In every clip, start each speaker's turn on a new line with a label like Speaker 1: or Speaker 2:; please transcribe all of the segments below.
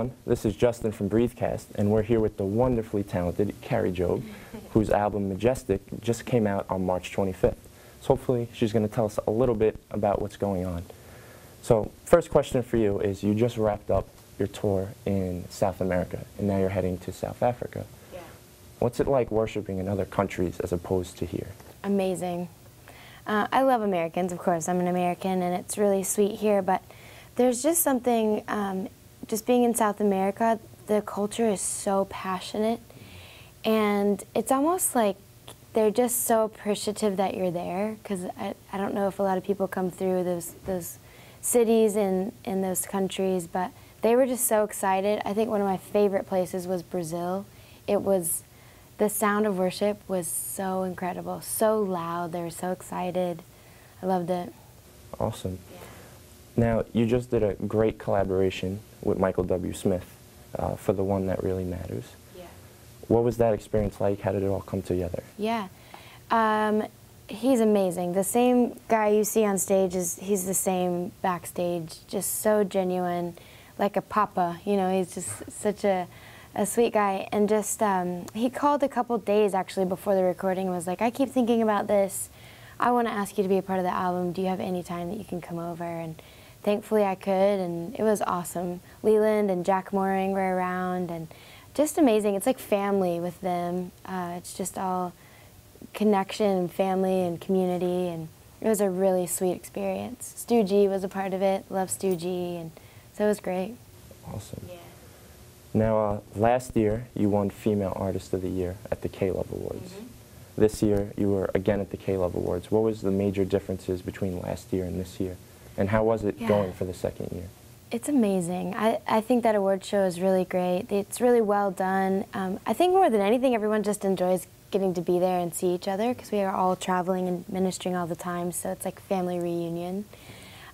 Speaker 1: everyone, this is Justin from Breathecast, and we're here with the wonderfully talented Kari Jobe, whose album Majestic just came out on March 25th. So hopefully she's going to tell us a little bit about what's going on. So first question for you is, you just wrapped up your tour in South America, and now you're heading to South Africa.
Speaker 2: Yeah.
Speaker 1: What's it like worshiping in other countries as opposed to here?
Speaker 2: Amazing. I love Americans, of course. I'm an American, and it's really sweet here, but there's just something, just being in South America, the culture is so passionate, and it's almost like they're just so appreciative that you're there, because I don't know if a lot of people come through those cities in those countries, but they were just so excited. I think one of my favorite places was Brazil. The sound of worship was so incredible, so loud, they were so excited. I loved it.
Speaker 1: Awesome.
Speaker 2: Yeah.
Speaker 1: Now, you just did a great collaboration with Michael W. Smith for The One That Really Matters.
Speaker 2: Yeah.
Speaker 1: What was that experience like? How did it all come together?
Speaker 2: Yeah. He's amazing. The same guy you see on stage, he's the same backstage, just so genuine, like a papa, you know, he's just such a sweet guy. And just, he called a couple days actually before the recording and was like, I keep thinking about this. I want to ask you to be a part of the album. Do you have any time that you can come over? And thankfully I could, and it was awesome. Leland and Jack Mooring were around, and just amazing. It's like family with them. It's just all connection and family and community, and it was a really sweet experience. Stu G was a part of it. Love Stu G, and so it was great.
Speaker 1: Awesome.
Speaker 2: Yeah.
Speaker 1: Now, last year you won Female Artist of the Year at the K-Love Awards. This year you were again at the K-Love Awards. What was the major differences between last year and this year? And how was it going for the second year?
Speaker 2: It's amazing. I think that award show is really great. It's really well done. I think more than anything, everyone just enjoys getting to be there and see each other, because we are all traveling and ministering all the time, so it's like family reunion.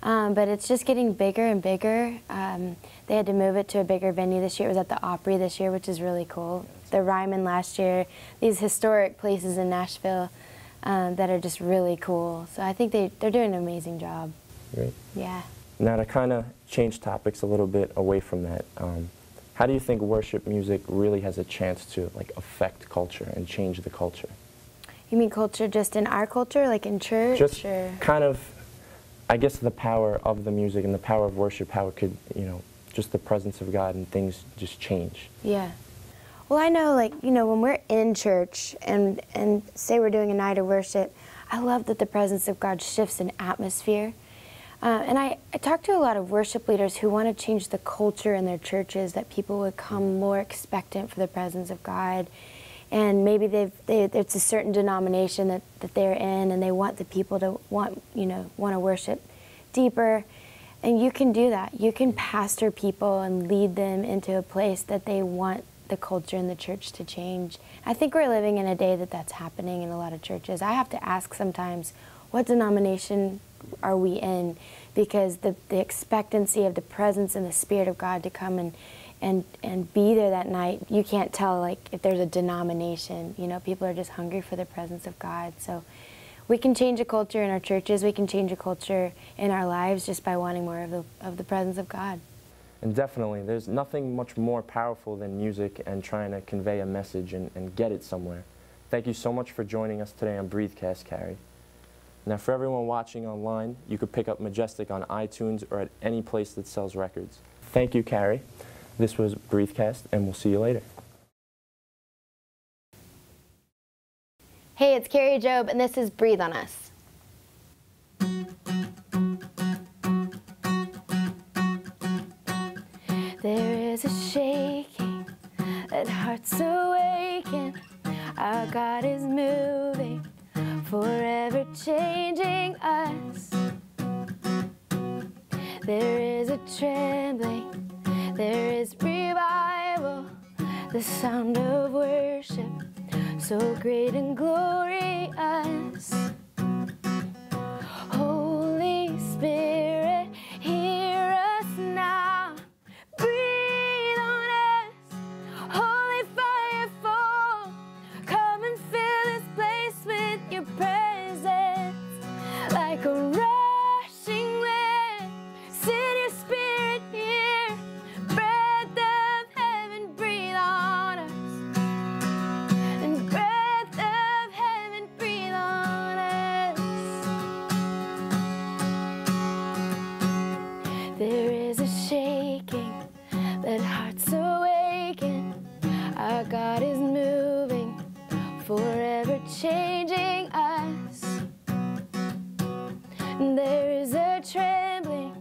Speaker 2: But it's just getting bigger and bigger. They had to move it to a bigger venue this year. It was at the Opry this year, which is really cool. The Ryman last year, these historic places in Nashville that are just really cool. So I think they're doing an amazing job.
Speaker 1: Great.
Speaker 2: Yeah.
Speaker 1: Now, to kind of change topics a little bit away from that, how do you think worship music really has a chance to affect culture and change the culture?
Speaker 2: You mean culture just in our culture, like in church?
Speaker 1: Just
Speaker 2: or?
Speaker 1: kind of, I guess, the power of the music and the power of worship, how it could, just the presence of God and things just change.
Speaker 2: Yeah. Well, I know, when we're in church and say we're doing a night of worship, I love that the presence of God shifts an atmosphere. And I talk to a lot of worship leaders who want to change the culture in their churches, that people would come more expectant for the presence of God. And maybe it's a certain denomination that they're in, and they want the people to want to worship deeper. And you can do that. You can pastor people and lead them into a place that they want the culture in the church to change. I think we're living in a day that's happening in a lot of churches. I have to ask sometimes, what denomination are we in? Because the expectancy of the presence and the Spirit of God to come and be there that night, you can't tell if there's a denomination. People are just hungry for the presence of God. So we can change a culture in our churches. We can change a culture in our lives just by wanting more of the presence of God.
Speaker 1: And definitely, there's nothing much more powerful than music and trying to convey a message and get it somewhere. Thank you so much for joining us today on Breathecast, Kari. Now, for everyone watching online, you could pick up Majestic on iTunes or at any place that sells records. Thank you, Kari. This was Breathecast, and we'll see you later.
Speaker 2: Hey, it's Kari Jobe, and this is Breathe on Us. There is a shaking, that hearts awaken. Our God is moving, forever changing us. There is a trembling, there is revival, the sound of worship, so great and glorious. Holy Spirit, hear us now. Breathe on us, holy fire fall. Come and fill this place with your presence. Like a rushing wind, send your spirit here. Breath of you're changing us. There is a trembling,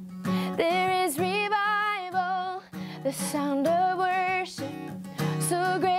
Speaker 2: there is revival, the sound of worship so great.